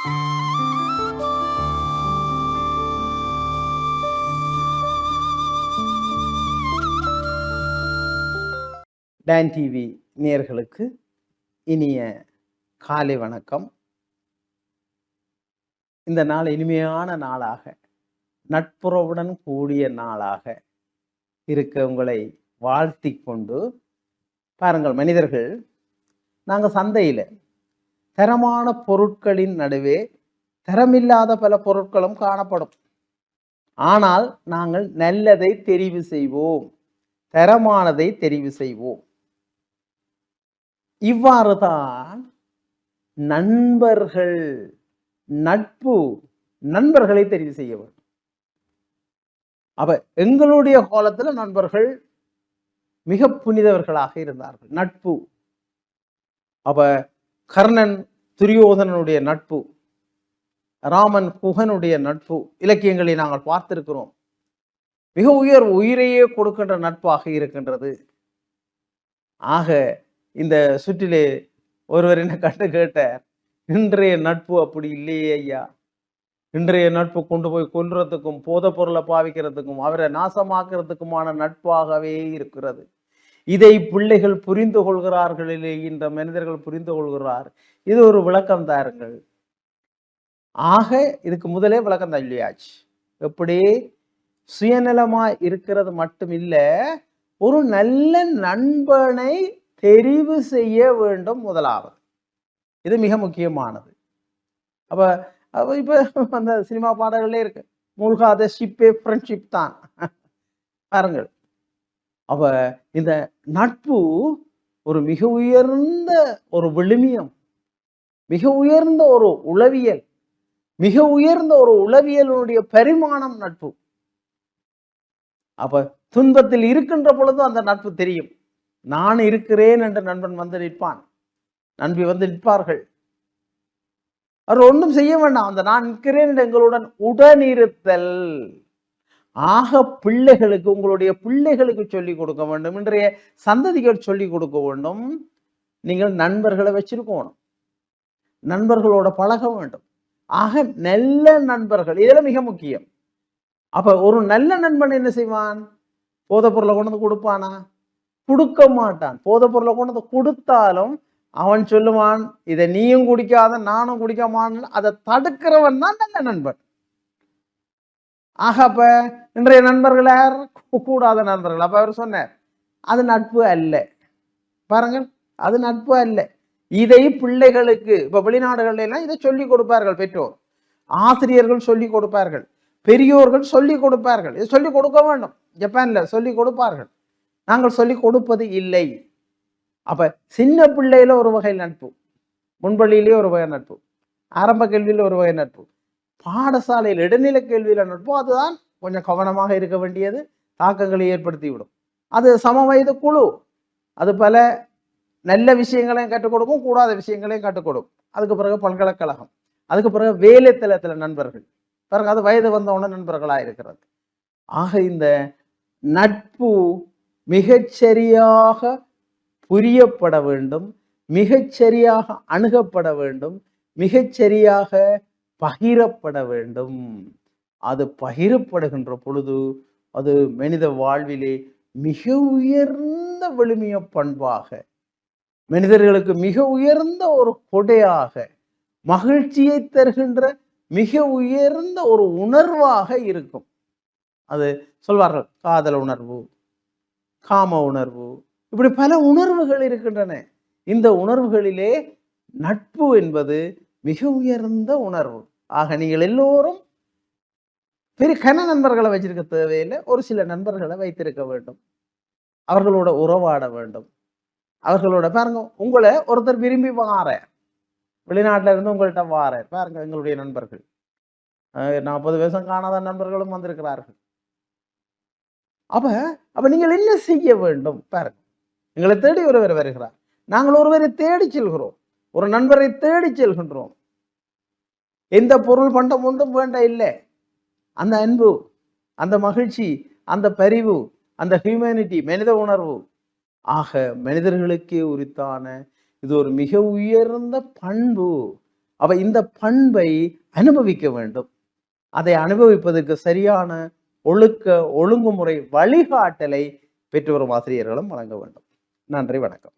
Don TV நேயர்களுக்கு இனிய காலை வணக்கம். இந்த நாள் இனிமையான நாளாக, நட்புறவுடன் கூடிய நாளாக இருக்க உங்களை வாழ்த்திக் கொண்டு, பாருங்கள் மனிதர்கள், நாங்கள் சந்தையில் தரமான பொருட்களின் நடுவே தரமில்லாத பல பொருட்களும் காணப்படும். ஆனால் நாங்கள் நல்லதை தெரிவு செய்வோம், தரமானதை தெரிவு செய்வோம். இவ்வாறு தான் நண்பர்கள், நண்பர்களை தெரிவு செய்ய வேண்டும். அப்ப எங்களுடைய காலத்துல நண்பர்கள் மிக புனிதவர்களாக இருந்தார்கள். நட்பு, அப்ப கர்ணன் துரியோதனனுடைய நட்பு, ராமன் குகனுடைய நட்பு இலக்கியங்களை நாங்கள் பார்த்திருக்கிறோம். மிக உயிரையே கொடுக்கின்ற நட்பாக இருக்கின்றது. ஆக இந்த சுற்றிலே ஒருவர் என்ன கண்டு கேட்டார், இன்றைய நட்பு அப்படி இல்லையே ஐயா, இன்றைய நட்பு கொண்டு போய் கொல்றதுக்கும் போதை பொருளை பாவிக்கிறதுக்கும் அவரை நாசமாக்குறதுக்குமான நட்பாகவே இருக்கிறது. இதை பிள்ளைகள் புரிந்து கொள்கிறார்கள் இல்லை, இந்த மனிதர்கள் புரிந்து கொள்கிறார். இது ஒரு விளக்கம் தாருங்கள். ஆக இதுக்கு முதலே விளக்கம் தான் இல்லையாச்சு. எப்படி சுயநலமா இருக்கிறது மட்டும் இல்ல, ஒரு நல்ல நண்பனை தெரிவு செய்ய வேண்டும் முதலாவது. இது மிக முக்கியமானது. அப்ப இப்ப அந்த சினிமா பாடல்களே இருக்கு, மூழ்காத ஷிப்பே ஃப்ரெண்ட்ஷிப் தான். பாருங்கள், அப்ப இந்த நட்பு ஒரு மிக உயர்ந்த ஒரு விழுமியம், மிக உயர்ந்த ஒரு உளவியல், மிக உயர்ந்த ஒரு உளவியலுடைய பரிமாணம் நட்பு. அப்ப துன்பத்தில் இருக்கின்ற பொழுது அந்த நட்பு தெரியும். நான் இருக்கிறேன் என்று நண்பன் வந்து நிற்பான், நண்பி வந்து நிற்பார்கள். அவர் ஒன்றும் செய்ய வேண்டாம், அந்த நான் நிற்கிறேன் என்று எங்களுடன் உடனிருத்தல். ஆக பிள்ளைகளுக்கு, உங்களுடைய பிள்ளைகளுக்கு சொல்லிக் கொடுக்க வேண்டும், இன்றைய சந்ததிகள் சொல்லிக் கொடுக்க வேண்டும். நீங்கள் நண்பர்களை வச்சிருக்கணும், நண்பர்களோட பழக வேண்டும். ஆக நல்ல நண்பர்கள் இதெல்லாம் மிக முக்கியம். அப்ப ஒரு நல்ல நண்பன் என்ன செய்வான்? போதை பொருளை கொண்டு வந்து கொடுப்பானா? கொடுக்க மாட்டான். போதை பொருளை கொண்டு வந்து கொடுத்தாலும் அவன் சொல்லுவான், இதை நீயும் குடிக்காத நானும் குடிக்க மாட்டேன். அதை தடுக்கிறவன் தான் நல்ல நண்பன். ஆக அப்ப இன்றைய நண்பர்கள் யார்? கூடாத நண்பர்கள். அப்ப அவர் சொன்னார், அது நட்பு அல்ல. பாருங்கள், அது நட்பு அல்ல. இதை பிள்ளைகளுக்கு, இப்ப வெளிநாடுகள்ல எல்லாம் இதை சொல்லிக் கொடுப்பார்கள் பெற்றோர், ஆசிரியர்கள் சொல்லிக் கொடுப்பார்கள், பெரியோர்கள் சொல்லிக் கொடுப்பார்கள். இது சொல்லிக் கொடுக்க வேண்டும். ஜப்பான்ல சொல்லிக் கொடுப்பார்கள், நாங்கள் சொல்லிக் கொடுப்பது இல்லை. அப்ப சின்ன பிள்ளையில ஒரு வகை நட்பு, முன்பள்ளியிலேயே ஒரு வகை நட்பு, ஆரம்ப கேள்வியில ஒரு வகை நட்பு, பாடசாலையில் இடைநிலை கேள்வியில நட்பு. அதுதான் கொஞ்சம் கவனமாக இருக்க வேண்டியது, தாக்கங்களை ஏற்படுத்தி விடும். அது சம வயது குழு, அது பல நல்ல விஷயங்களையும் கற்றுக் கொடுக்கும், கூடாத விஷயங்களையும் கற்றுக் கொடுக்கும். அதுக்கு பிறகு பல்கலைக்கழகம், அதுக்கு பிறகு வேலை தளத்துல நண்பர்கள், பிறகு அது வயது வந்தவுடனே நண்பர்களா இருக்கிறது. ஆக இந்த நட்பு மிகச்சரியாக புரியப்பட வேண்டும், மிகச்சரியாக அணுகப்பட வேண்டும், மிகச்சரியாக பகிரப்பட வேண்டும். அது பகிரப்படுகின்ற பொழுது அது மனித வாழ்விலே மிக உயர்ந்த விழுமிய பண்பாக, மனிதர்களுக்கு மிக உயர்ந்த ஒரு கொடையாக, மகிழ்ச்சியை தருகின்ற மிக உயர்ந்த ஒரு உணர்வாக இருக்கும். அது சொல்வார்கள், காதல் உணர்வு, காம உணர்வு, இப்படி பல உணர்வுகள் இருக்கின்றன. இந்த உணர்வுகளிலே நட்பு என்பது மிக உயர்ந்த உணர்வு. ஆக நீங்கள் எல்லோரும் பெரிய கன நண்பர்களை வச்சிருக்க தேவையில்லை, ஒரு சில நண்பர்களை வைத்திருக்க வேண்டும், அவர்களோட உறவாட வேண்டும். அவர்களோட பாருங்க, உங்களை ஒருத்தர் விரும்பி வார, வெளிநாட்டில இருந்து உங்கள்கிட்ட வார, பாருங்க எங்களுடைய நண்பர்கள் 40 வருஷம் காணாத நண்பர்களும் வந்திருக்கிறார்கள். அப்ப நீங்கள் என்ன செய்ய வேண்டும்? பாருங்க, எங்களை தேடி ஒருவர் வருகிறார், நாங்கள் ஒருவரை தேடி செல்கிறோம், ஒரு நண்பரை தேடி செல்கின்றோம். எந்த பொருள் பண்டம் ஒன்றும் வேண்டாம் இல்லை, அந்த அன்பு, அந்த மகிழ்ச்சி, அந்த பரிவு, அந்த ஹியூமனிட்டி, மனித உணர்வு. ஆக மனிதர்களுக்கே உரித்தான இது ஒரு மிக உயர்ந்த பண்பு. அப்ப இந்த பண்பை அனுபவிக்க வேண்டும். அதை அனுபவிப்பதற்கு சரியான ஒழுக்க ஒழுங்குமுறை வழிகாட்டலை பெற்று வரும் ஆசிரியர்களும் வழங்க வேண்டும். நன்றி, வணக்கம்.